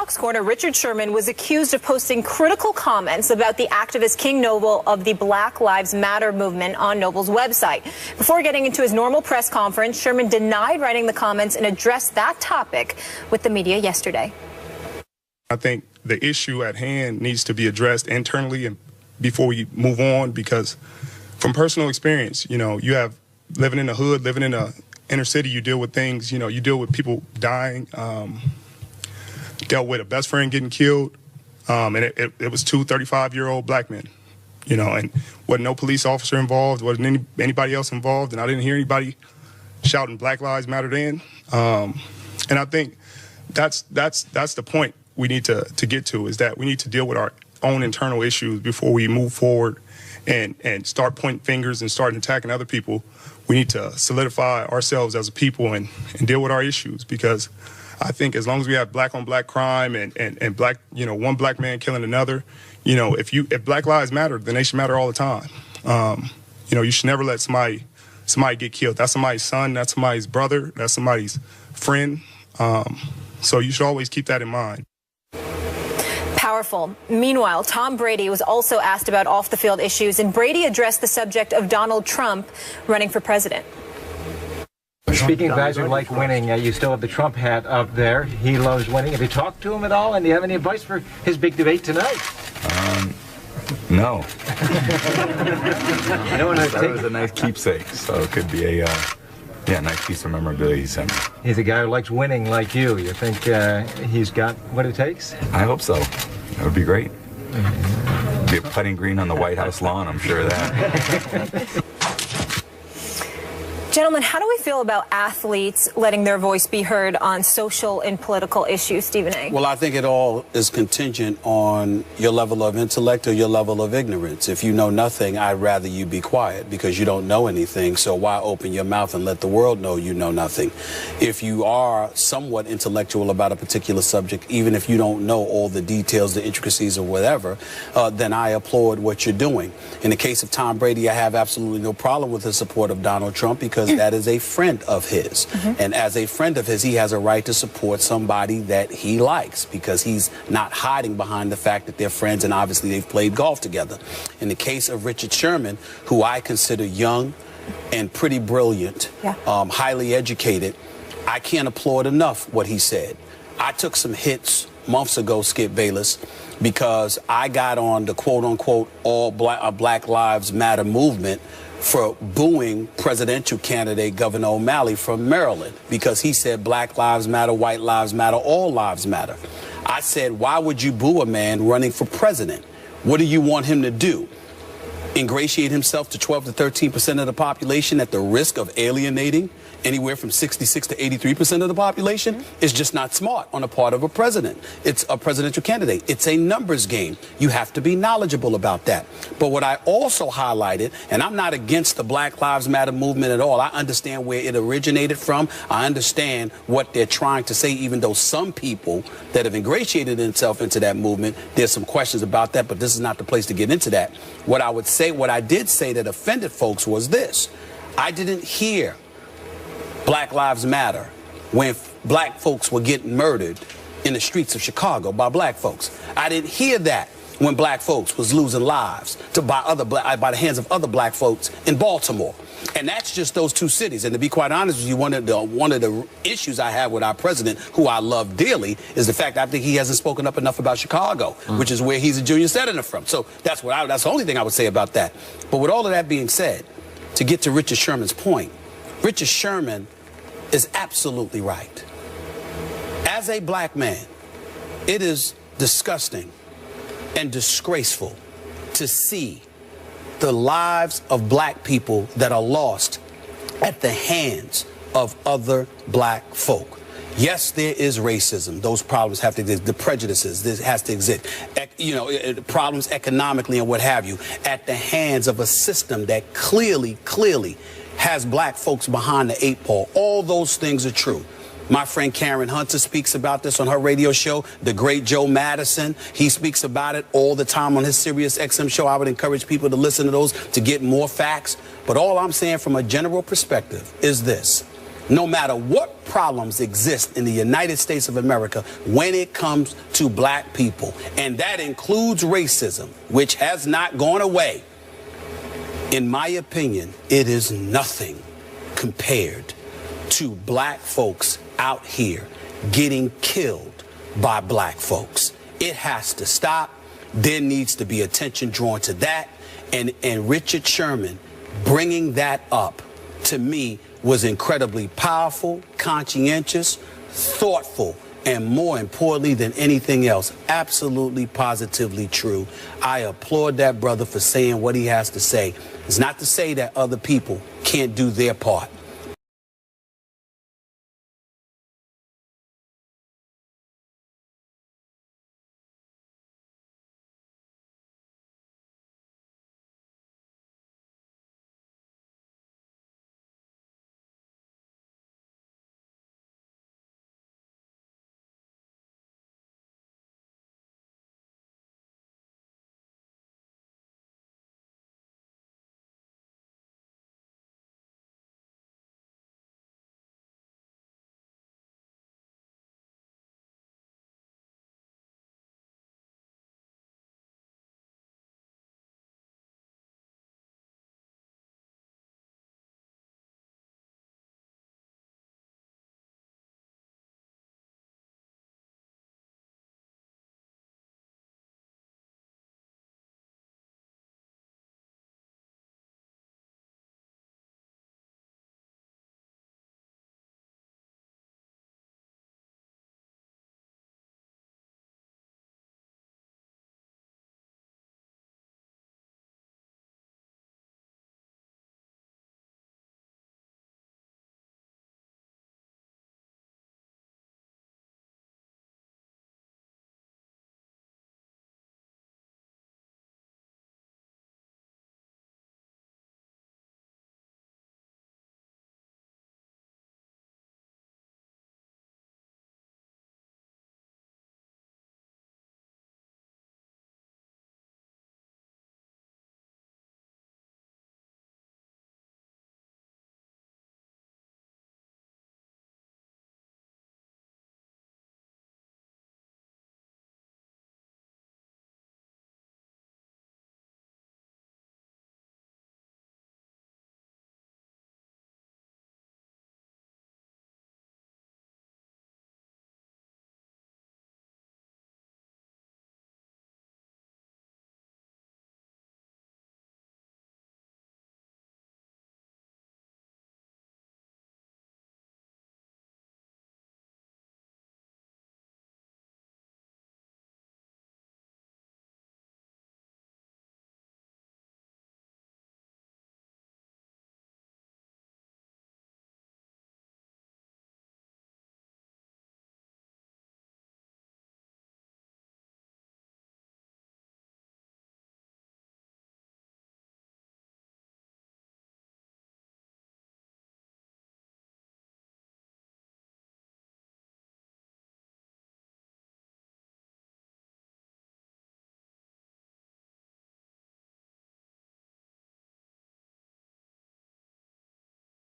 Talks Corner, Richard Sherman was accused of posting critical comments about the activist King Noble of the Black Lives Matter movement on Noble's website. Before getting into his normal press conference, Sherman denied writing the comments and addressed that topic with the media yesterday. I think the issue at hand needs to be addressed internally and before we move on, because from personal experience, you have living in the hood, living in a inner city, you deal with things, you deal with people dying, dealt with a best friend getting killed, and it was two 35-year-old black men, and wasn't no police officer involved, wasn't anybody else involved, and I didn't hear anybody shouting Black Lives Matter then. And I think that's the point we need to get to, is that we need to deal with our own internal issues before we move forward and start pointing fingers and start attacking other people. We need to solidify ourselves as a people and deal with our issues, because I think as long as we have black on black crime and black, one black man killing another, if Black Lives Matter, then they should matter all the time. You should never let somebody get killed. That's somebody's son, that's somebody's brother, that's somebody's friend. So you should always keep that in mind. Powerful. Meanwhile, Tom Brady was also asked about off-the-field issues, and Brady addressed the subject of Donald Trump running for president. Speaking of guys who like winning, you still have the Trump hat up there. He loves winning. Have you talked to him at all? And do you have any advice for his big debate tonight? No. That was a nice keepsake, so it could be a nice piece of memorabilia he sent me. He's a guy who likes winning like you. You think he's got what it takes? I hope so. That would be great. Be a putting green on the White House lawn, I'm sure of that. Gentlemen, how do we feel about athletes letting their voice be heard on social and political issues, Stephen A? Well, I think it all is contingent on your level of intellect or your level of ignorance. If you know nothing, I'd rather you be quiet, because you don't know anything. So why open your mouth and let the world know you know nothing? If you are somewhat intellectual about a particular subject, even if you don't know all the details, the intricacies, or whatever, then I applaud what you're doing. In the case of Tom Brady, I have absolutely no problem with the support of Donald Trump, because that is a friend of his. And as a friend of his, he has a right to support somebody that he likes, because he's not hiding behind the fact that they're friends, and obviously they've played golf together. In the case of Richard Sherman, who I consider young and pretty brilliant, highly educated, I can't applaud enough what he said. I took some hits months ago, Skip Bayless, because I got on the quote-unquote all Black Lives Matter movement for booing presidential candidate Governor O'Malley from Maryland, because he said Black Lives Matter, white lives matter, all lives matter. I said, why would you boo a man running for president? What do you want him to do? Ingratiate himself to 12 to 13% of the population at the risk of alienating anywhere from 66 to 83% of the population? Is just not smart on the part of a president. It's a presidential candidate. It's a numbers game. You have to be knowledgeable about that. But what I also highlighted, and I'm not against the Black Lives Matter movement at all. I understand where it originated from. I understand what they're trying to say, even though some people that have ingratiated themselves into that movement, there's some questions about that, but this is not the place to get into that. What I did say that offended folks was this. I didn't hear Black Lives Matter when black folks were getting murdered in the streets of Chicago by black folks. I didn't hear that when black folks was losing lives by the hands of other black folks in Baltimore. And that's just those two cities. And to be quite honest with you, one of the issues I have with our president, who I love dearly, is the fact that I think he hasn't spoken up enough about Chicago, which is where he's a junior senator from. So that's the only thing I would say about that. But with all of that being said, to get to Richard Sherman's point, Richard Sherman is absolutely right. As a black man, it is disgusting and disgraceful to see the lives of black people that are lost at the hands of other black folk. Yes, there is racism. Those problems have to exist. The prejudices, this has to exist. Problems economically and what have you, at the hands of a system that clearly has black folks behind the eight ball. All those things are true. My friend Karen Hunter speaks about this on her radio show. The great Joe Madison, he speaks about it all the time on his Sirius XM show. I would encourage people to listen to those to get more facts. But all I'm saying from a general perspective is this. no matter what problems exist in the United States of America when it comes to black people, and that includes racism, which has not gone away, in my opinion, it is nothing compared to black folks out here getting killed by black folks. It has to stop. There needs to be attention drawn to that. And Richard Sherman bringing that up, to me, was incredibly powerful, conscientious, thoughtful, and more importantly than anything else, absolutely, positively true. I applaud that brother for saying what he has to say. It's not to say that other people can't do their part,